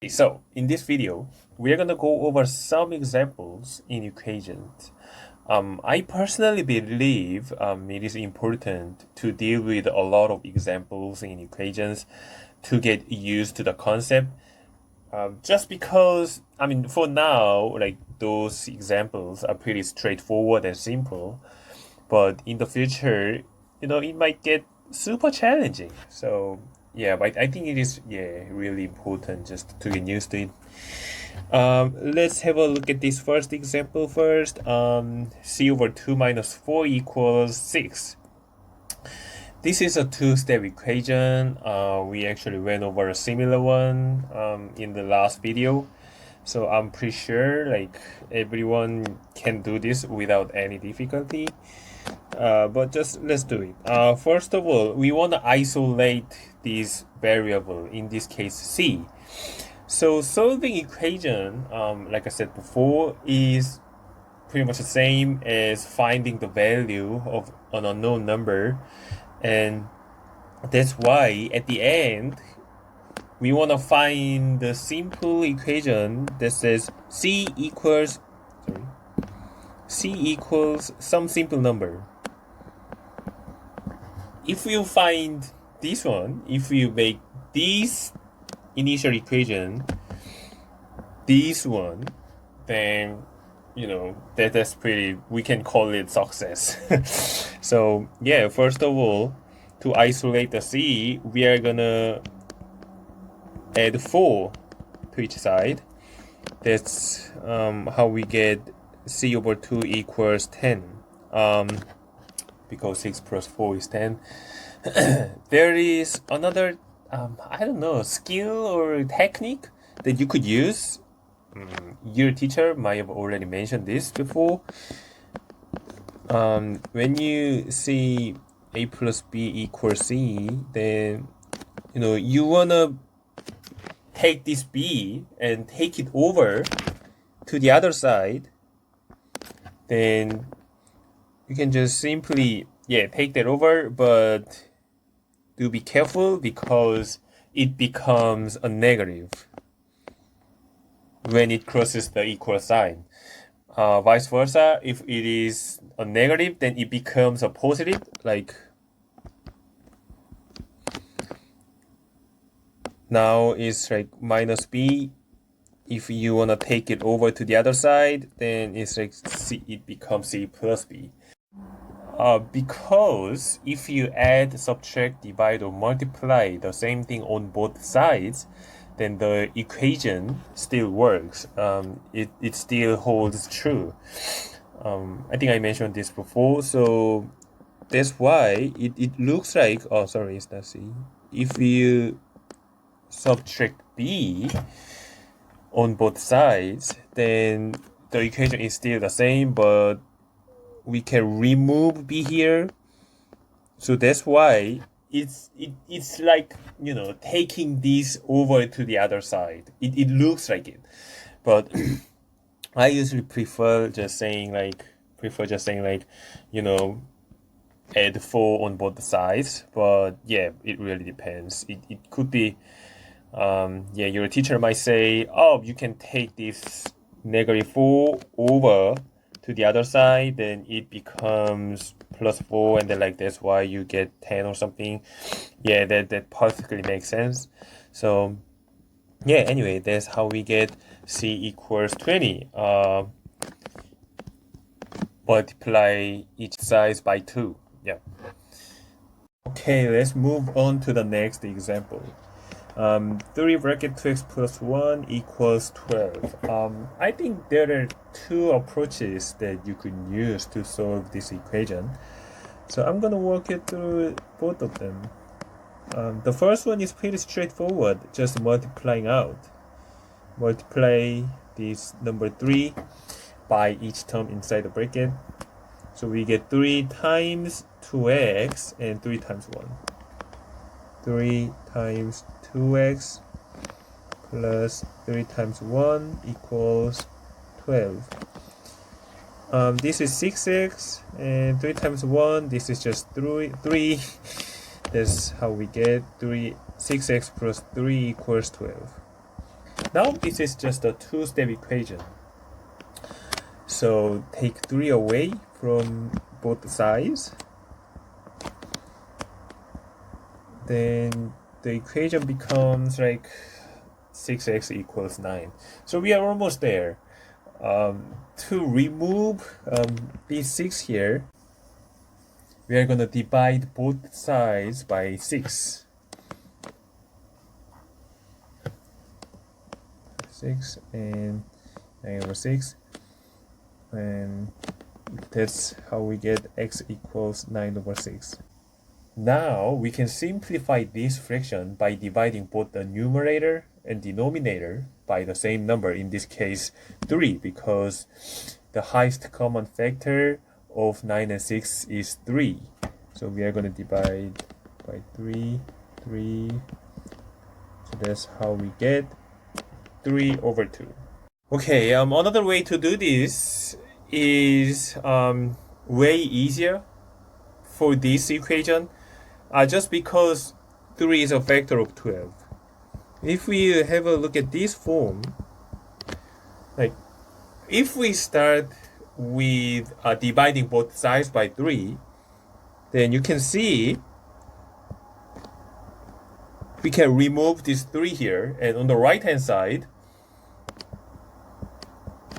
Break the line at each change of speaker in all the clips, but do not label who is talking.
So, in this video, we're going to go over some examples in equations. I personally believe it is important to deal with a lot of examples in equations to get used to the concept. Just because, for now, like those examples are pretty straightforward and simple, but in the future, it might get super challenging. So yeah, but I think it is really important just to get used to it. Let's have a look at this first example first. C over 2 minus 4 equals 6. This is a two-step equation. We actually went over a similar one in the last video. So I'm pretty sure like everyone can do this without any difficulty. But just let's do it. First of all, we want to isolate this variable, in this case c. So solving equation, like I said before, is pretty much the same as finding the value of an unknown number. And that's why at the end, we want to find the simple equation that says c equals some simple number. If you find this one, if you make this initial equation this one, then that's pretty, we can call it success. So yeah, first of all, to isolate the c, we are gonna add 4 to each side. That's how we get c over 2 equals 10, because 6 plus 4 is 10. There is another I don't know, skill or technique that you could use. Your teacher might have already mentioned this before. When you see a plus b equals c, then you wanna take this b and take it over to the other side. Then you can just simply take that over, but do be careful because it becomes a negative when it crosses the equal sign. Vice versa, if it is a negative, then it becomes a positive, like now it's like minus b. If you want to take it over to the other side, then it's like c, it becomes c plus b. Because if you add, subtract, divide, or multiply the same thing on both sides, then the equation still works. It still holds true. I think I mentioned this before, so that's why it looks like, oh sorry, it's not C. If you subtract b on both sides, then the equation is still the same, but we can remove b here. So that's why it's like taking this over to the other side. It looks like it, but I usually prefer just saying like add 4 on both sides. But yeah, it really depends. It could be your teacher might say, oh, you can take this negative 4 over to the other side, then it becomes plus 4, and then like that's why you get 10 or something. Yeah, that perfectly makes sense. So yeah, anyway, that's how we get c equals 20. Multiply each side by 2. Yeah. Okay, let's move on to the next example. 3 bracket 2x plus 1 equals 12. I think there are two approaches that you could use to solve this equation. So I'm going to walk you through both of them. The first one is pretty straightforward, just multiplying out. Multiply this number 3 by each term inside the bracket. So we get 3 times 2x and 3 times 1. 3 times 2x plus 3 times 1 equals 12. This is 6x, and 3 times 1, this is just 3. That's how we get 6x plus 3 equals 12. Now this is just a two-step equation. So take 3 away from both sides. Then the equation becomes like 6x equals 9. So we are almost there. To remove these 6 here, we are going to divide both sides by 6. 6 and 9 over 6. And that's how we get x equals 9 over 6. Now we can simplify this fraction by dividing both the numerator and denominator by the same number, in this case 3, because the highest common factor of 9 and 6 is 3. So we are going to divide by 3. So that's how we get 3 over 2. Okay, another way to do this is way easier for this equation, just because 3 is a factor of 12. If we have a look at this form, like if we start with dividing both sides by 3, then you can see we can remove this 3 here, and on the right hand side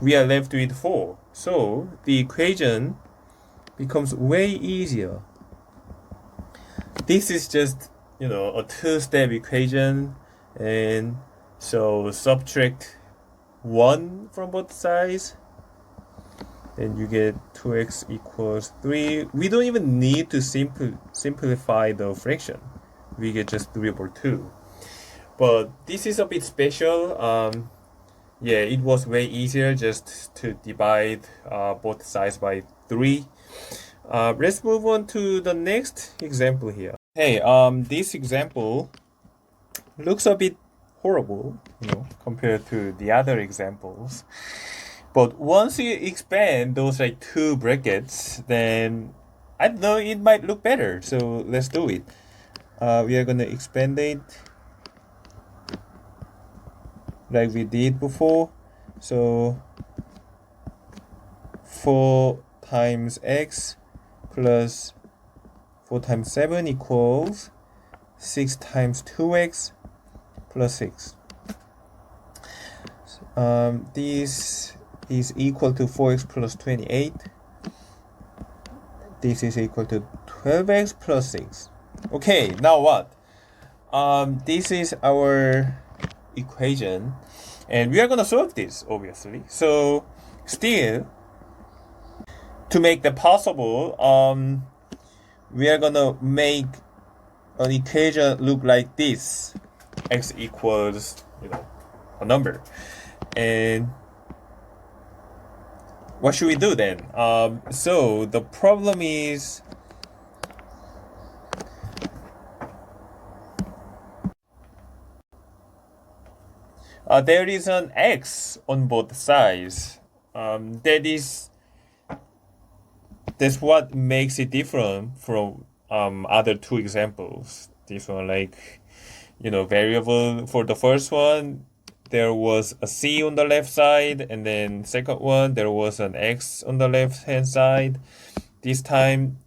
we are left with 4. So the equation becomes way easier. This is just, a two-step equation, and so subtract 1 from both sides, then you get 2x equals 3. We don't even need to simplify the fraction. We get just 3 over 2. But this is a bit special. Yeah, it was way easier just to divide both sides by 3. Let's move on to the next example here. Hey, this example looks a bit horrible, compared to the other examples. But once you expand those like two brackets, then I don't know, it might look better. So let's do it. We are gonna expand it like we did before. So 4 times x plus 4 times 7 equals 6 times 2x plus 6. This is equal to 4x plus 28. This is equal to 12x plus 6. Okay, now what? This is our equation, and we are going to solve this, obviously. So still, to make that possible, we are going to make an equation look like this. X equals, a number. And what should we do then? So the problem is there is an x on both sides. That's what makes it different from other two examples. This one, variable for the first one, there was a c on the left side, and then second one, there was an x on the left hand side. This time,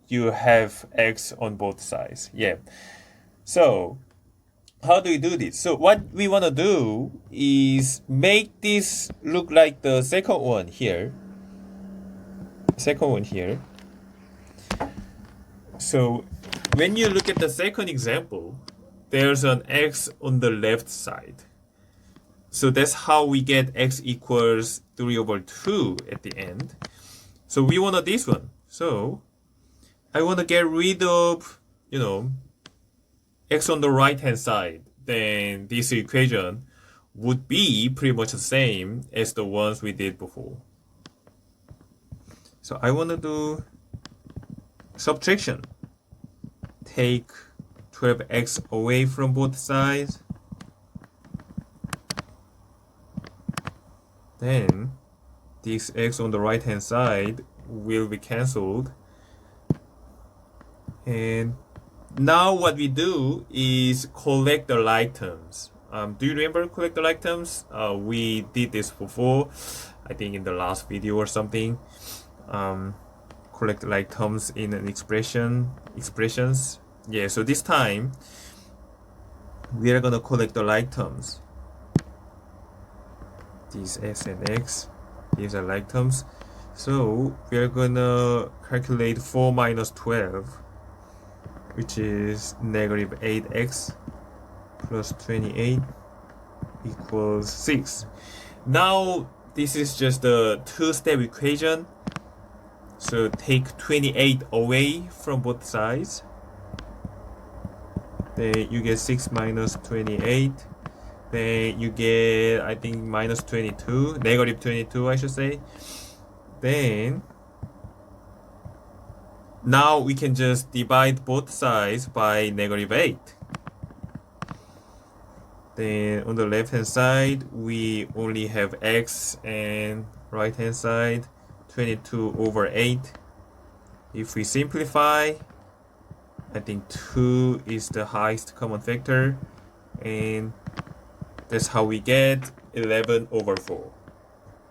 you have x on both sides. Yeah. So how do we do this? So what we want to do is make this look like the second one here. So when you look at the second example, there's an x on the left side. So that's how we get x equals 3 over 2 at the end. So we want this one. So I want to get rid of, x on the right hand side. Then this equation would be pretty much the same as the ones we did before. So I want to do subtraction. Take 12x away from both sides. Then this x on the right hand side will be cancelled. And now what we do is collect the like terms. Do you remember collect the like terms? We did this before, I think in the last video or something. Collect like terms in an expressions. Yeah, so this time we are gonna collect the like terms. These s and x, these are like terms. So we are gonna calculate 4 minus 12, which is negative 8x plus 28 equals 6. Now this is just a two-step equation. So take 28 away from both sides. Then you get 6 minus 28. Then you get, I think, minus 22, negative 22, I should say. Then now we can just divide both sides by negative 8. Then on the left hand side, we only have x, and right hand side 22 over 8. If we simplify, I think 2 is the highest common factor, and that's how we get 11 over 4.